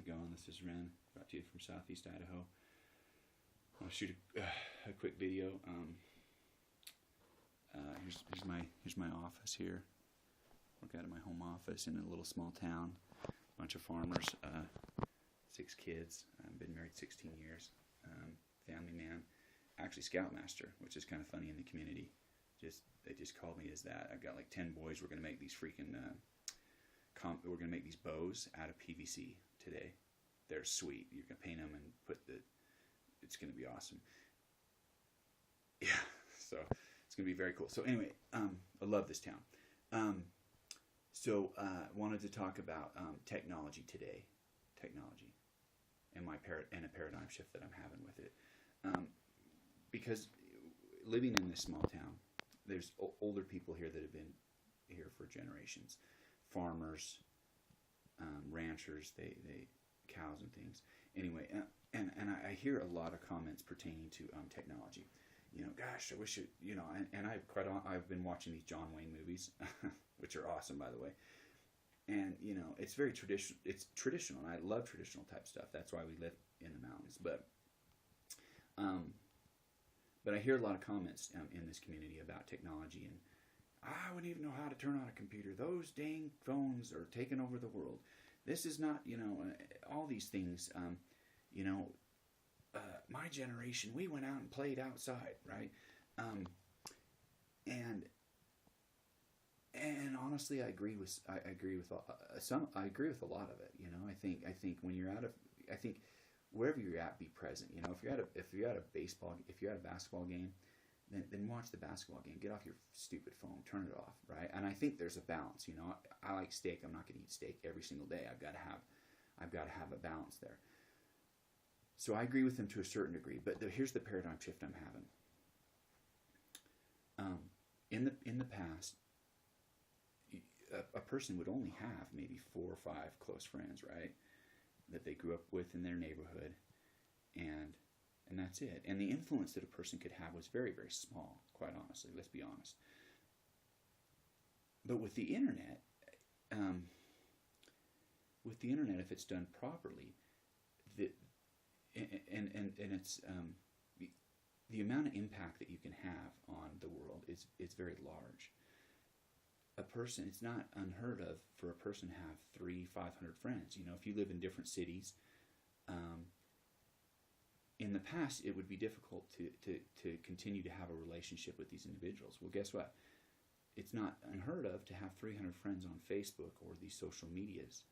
it going? This is Ren, brought to you from Southeast Idaho. I want to shoot a quick video. Here's my office here. Work out of my home office in a little small town. Bunch of farmers, 6 kids. I've been married 16 years. Family man, actually scoutmaster, which is kind of funny in the community. They just called me as that. I've got like 10 boys. We're gonna make these freaking we're gonna make these bows out of PVC today. They're sweet. You're gonna paint them and it's gonna be awesome. Yeah, so it's gonna be very cool. So anyway, I love this town. Wanted to talk about technology today, and a paradigm shift that I'm having with it, because living in this small town, there's older people here that have been here for generations, farmers, ranchers, they cows and things. Anyway, and I hear a lot of comments pertaining to technology. Gosh, I wish it, and I've been watching these John Wayne movies, which are awesome, by the way. And, it's very traditional. It's traditional, and I love traditional type stuff. That's why we live in the mountains. But I hear a lot of comments in this community about technology, and I wouldn't even know how to turn on a computer. Those dang phones are taking over the world. This is not, all these things, my generation, we went out and played outside, right? And honestly, I agree with a lot of it. I think when you're I think wherever you're at, be present. If you're at a basketball game, then watch the basketball game. Get off your stupid phone. Turn it off, right? And I think there's a balance. I like steak. I'm not going to eat steak every single day. I've got to have a balance there. So I agree with them to a certain degree, but here's the paradigm shift I'm having. In the past, a person would only have maybe 4 or 5 close friends, right, that they grew up with in their neighborhood, and that's it. And the influence that a person could have was very, very small, quite honestly. Let's be honest. But with the internet, if it's done properly, it's the amount of impact that you can have on the world is very large. It's not unheard of for a person to have 300-500 friends. If you live in different cities, in the past it would be difficult to continue to have a relationship with these individuals. Well, guess what? It's not unheard of to have 300 friends on Facebook or these social medias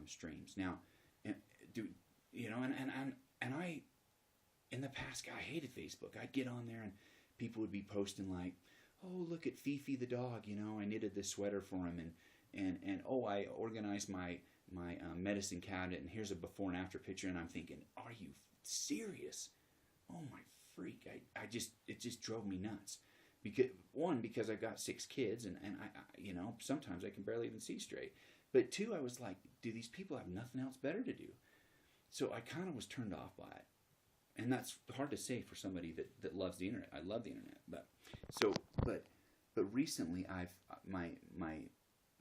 streams. Now, and I, in the past, I hated Facebook. I'd get on there and people would be posting like, oh, look at Fifi the dog, I knitted this sweater for him, and oh, I organized my medicine cabinet, and here's a before and after picture, and I'm thinking, are you serious? Oh my freak! It just drove me nuts. Because I've got 6 kids, and I sometimes I can barely even see straight. But 2, I was like, do these people have nothing else better to do? So I kind of was turned off by it. And that's hard to say for somebody that loves the internet. I love the internet, but recently my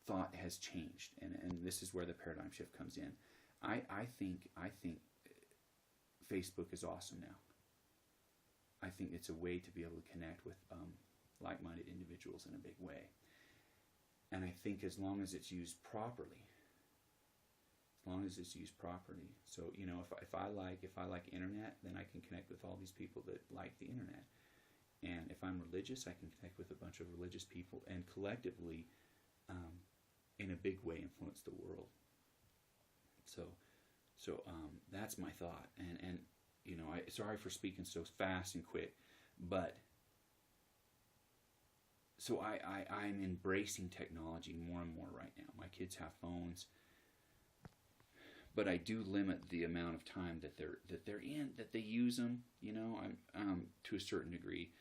thought has changed, and this is where the paradigm shift comes in. I think Facebook is awesome now. I think it's a way to be able to connect with like-minded individuals in a big way, and I think as long as it's used properly. So if I like internet, then I can connect with all these people that like the internet. And if I'm religious, I can connect with a bunch of religious people and collectively, in a big way, influence the world. So that's my thought. And sorry for speaking so fast and quick, but so I'm embracing technology more and more right now. My kids have phones. But I do limit the amount of time that they use them, I'm to a certain degree,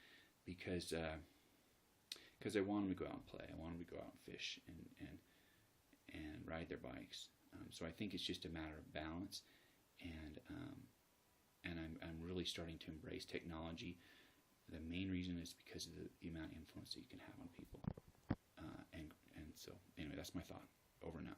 because I want them to go out and play. I want them to go out and fish and ride their bikes. So I think it's just a matter of balance, and I'm really starting to embrace technology. The main reason is because of the amount of influence that you can have on people. And so anyway, that's my thought. Over and out.